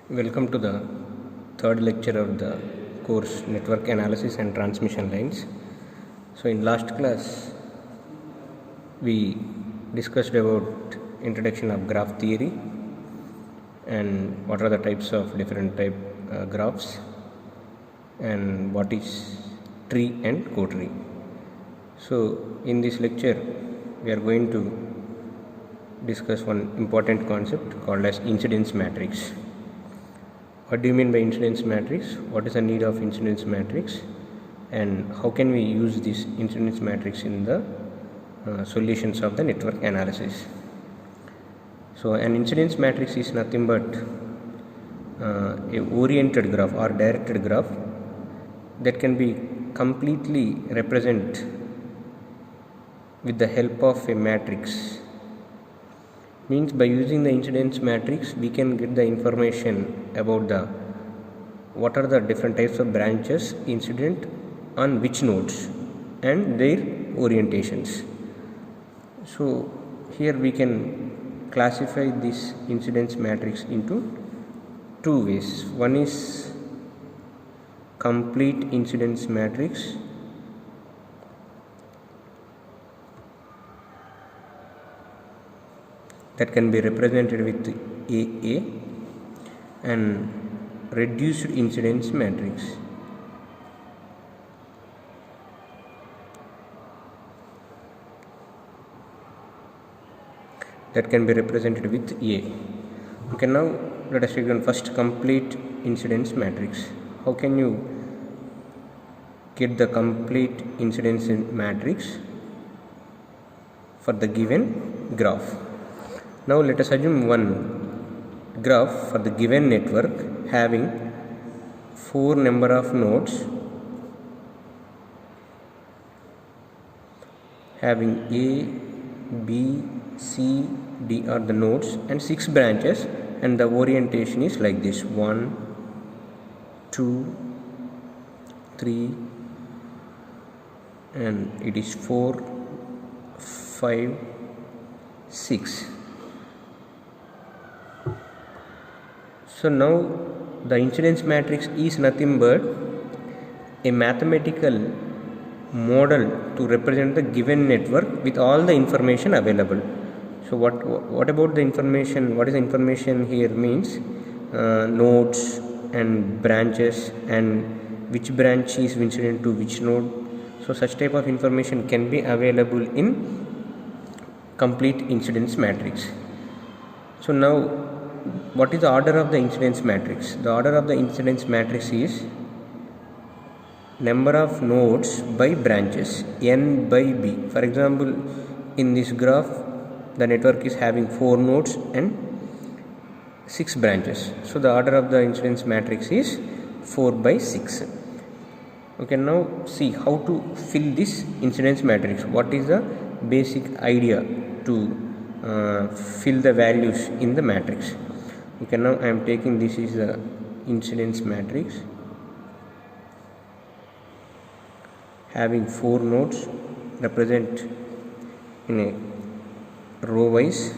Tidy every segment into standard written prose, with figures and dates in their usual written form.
Welcome to the third lecture of the course Network Analysis and Transmission Lines. So in last class we discussed about introduction of graph theory and what are the types of different type graphs and what is tree and cotree. So in this lecture we are going to discuss one important concept called as incidence matrix. What do you mean by incidence matrix? What is the need of incidence matrix? And how can we use this incidence matrix in the solutions of the network analysis? So an incidence matrix is nothing but a oriented graph or directed graph that can be completely represented with the help of a matrix. Means by using the incidence matrix we can get the information about what are the different types of branches incident on which nodes and their orientations. So here we can classify this incidence matrix into two ways. One is complete incidence matrix that can be represented with AA, and reduced incidence matrix that can be represented with A. Okay, now let us take on first complete incidence matrix. How can you get the complete incidence matrix for the given graph? Now let us assume one graph for the given network having 4 number of nodes, having A, B, C, D are the nodes and 6 branches, and the orientation is like this: 1, 2, 3, and it is 4, 5, 6. So now the incidence matrix is nothing but a mathematical model to represent the given network with all the information available. So what about the information? What is the information here means? Nodes and branches and which branch is incident to which node. So such type of information can be available in complete incidence matrix. So now what is the order of the incidence matrix? The order of the incidence matrix is number of nodes by branches, n by b. For example, in this graph the network is having 4 nodes and 6 branches, so the order of the incidence matrix is 4 by 6. Okay, now see how to fill this incidence matrix. What is the basic idea to fill the values in the matrix? Okay, now I am taking this is the incidence matrix having 4 nodes represent in a row wise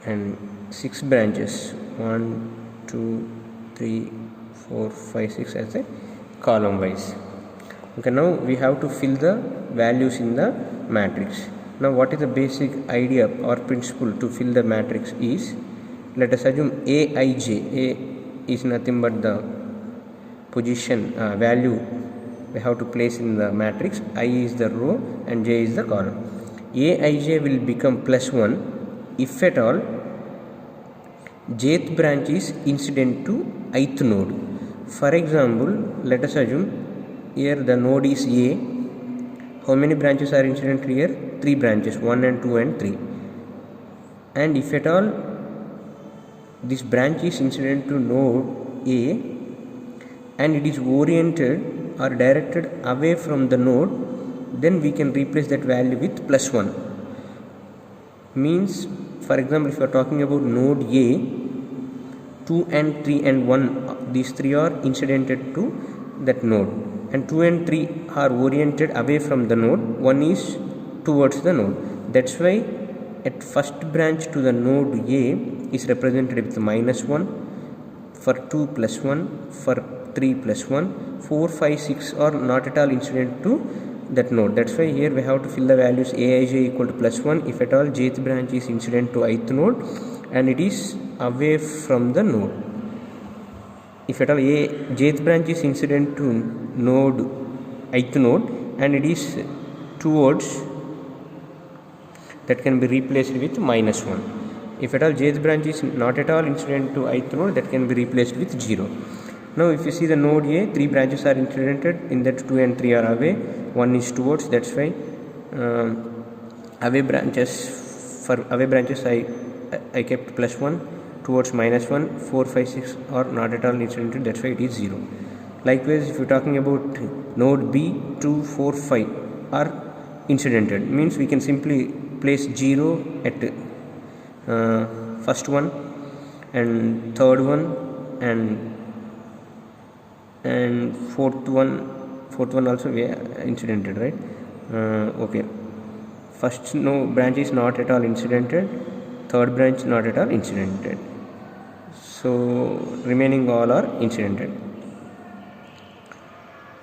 and 6 branches 1, 2, 3, 4, 5, 6 as a column wise. Okay, now we have to fill the values in the matrix. Now what is the basic idea or principle to fill the matrix is, let us assume Aij. A is nothing but the position value we have to place in the matrix. I is the row and j is the column. Aij will become +1 if at all jth branch is incident to ith node. For example, let us assume here the node is A. How many branches are incident here? 3 branches, 1 and 2 and 3. And if at all this branch is incident to node A and it is oriented or directed away from the node, then we can replace that value with +1. Means, for example, if you are talking about node A, 2 and 3 and 1, these 3 are incidented to that node, and 2 and 3 are oriented away from the node, 1 is towards the node. That's why at first branch to the node A is represented with -1, for 2 plus 1, for 3 plus 1, 4, 5, 6 are not at all incident to that node. That's why here we have to fill the values aij equal to plus 1 if at all jth branch is incident to ith node and it is away from the node. If at all jth branch is incident to node ith node and it is towards, that can be replaced with minus 1. If at all jth branch is not at all incident to ith node, that can be replaced with 0. Now if you see the node A, 3 branches are incidented, in that 2 and 3 are away, 1 is towards. That's why away branches, for away branches I kept plus 1, towards minus 1, 4, 5, 6 are not at all incidented, that's why it is 0. Likewise, if you are talking about node B, 2, 4, 5 are incidented, means we can simply place 0 at first one and third one and fourth one also we incidented, right? Okay, first no branch is not at all incidented, third branch not at all incidented, so remaining all are incidented,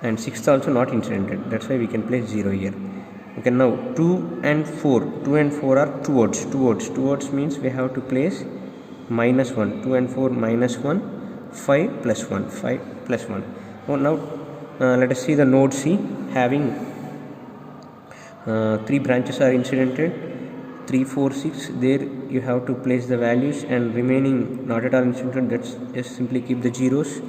and sixth also not incidented, that's why we can place 0 here. Okay, now 2 and 4 are towards means we have to place minus 1, 2 and 4 minus 1, 5 plus 1, 5 plus 1. Oh, now let us see the node C having 3 branches are incidented, 3, 4, 6, there you have to place the values, and remaining not at all incidented, that's just simply keep the zeros.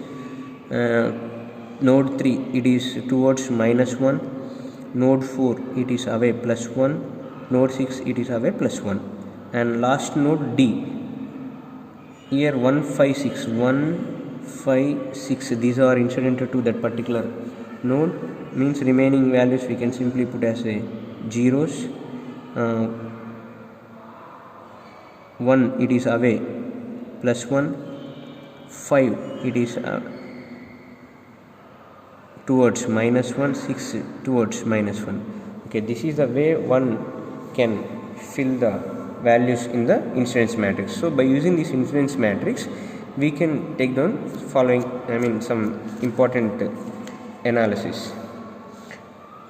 Node 3 it is towards minus 1, node 4 it is away plus 1, node 6 it is away plus 1, and last node D, here 1, 5, 6, 1, 5, 6, these are incidented to that particular node, means remaining values we can simply put as a zeros. 1 it is away plus 1, 5 it is towards minus 1, 6 towards minus 1. Okay, this is the way one can fill the values in the incidence matrix. So by using this incidence matrix we can take down following, some important analysis.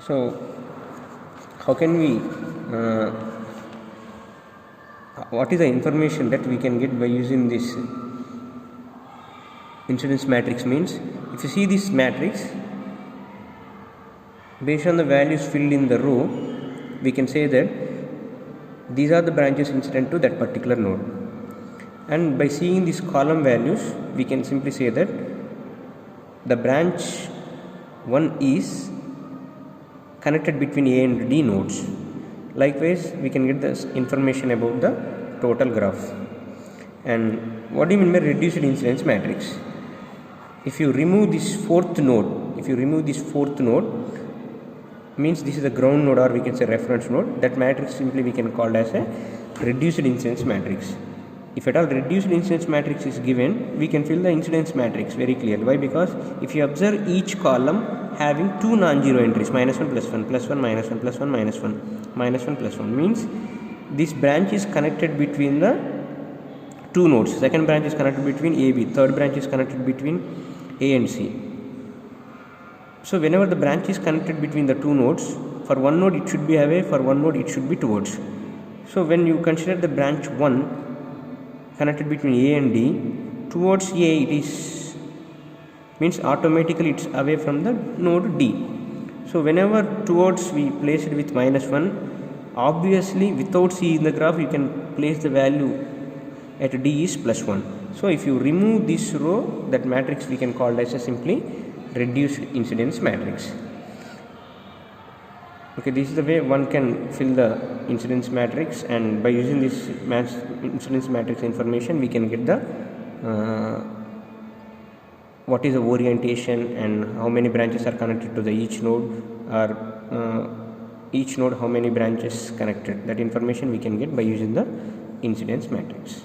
So how can we what is the information that we can get by using this incidence matrix? Means if you see this matrix, based on the values filled in the row, we can say that these are the branches incident to that particular node, and by seeing these column values we can simply say that the branch 1 is connected between A and D nodes. Likewise, we can get this information about the total graph. And what do you mean by reduced incidence matrix? If you remove this fourth node, means this is a ground node, or we can say reference node, that matrix simply we can call as a reduced incidence matrix. If at all reduced incidence matrix is given, we can fill the incidence matrix very clearly. Why? Because if you observe each column having 2 non-zero entries, minus 1 plus 1 plus 1 minus 1 plus 1 minus 1 minus 1 plus 1, means this branch is connected between the 2 nodes. Second branch is connected between A, B, third branch is connected between A and C. So whenever the branch is connected between the 2 nodes, for one node it should be away, for one node it should be towards. So when you consider the branch 1 connected between A and D, towards A it is, means automatically it's away from the node D. So whenever towards we place it with minus 1, obviously without C in the graph you can place the value at D is plus 1. So if you remove this row, that matrix we can call as a simply reduced incidence matrix. Okay, this is the way one can fill the incidence matrix, and by using this incidence matrix information we can get the what is the orientation and how many branches are connected to the each node, or each node how many branches connected. That information we can get by using the incidence matrix.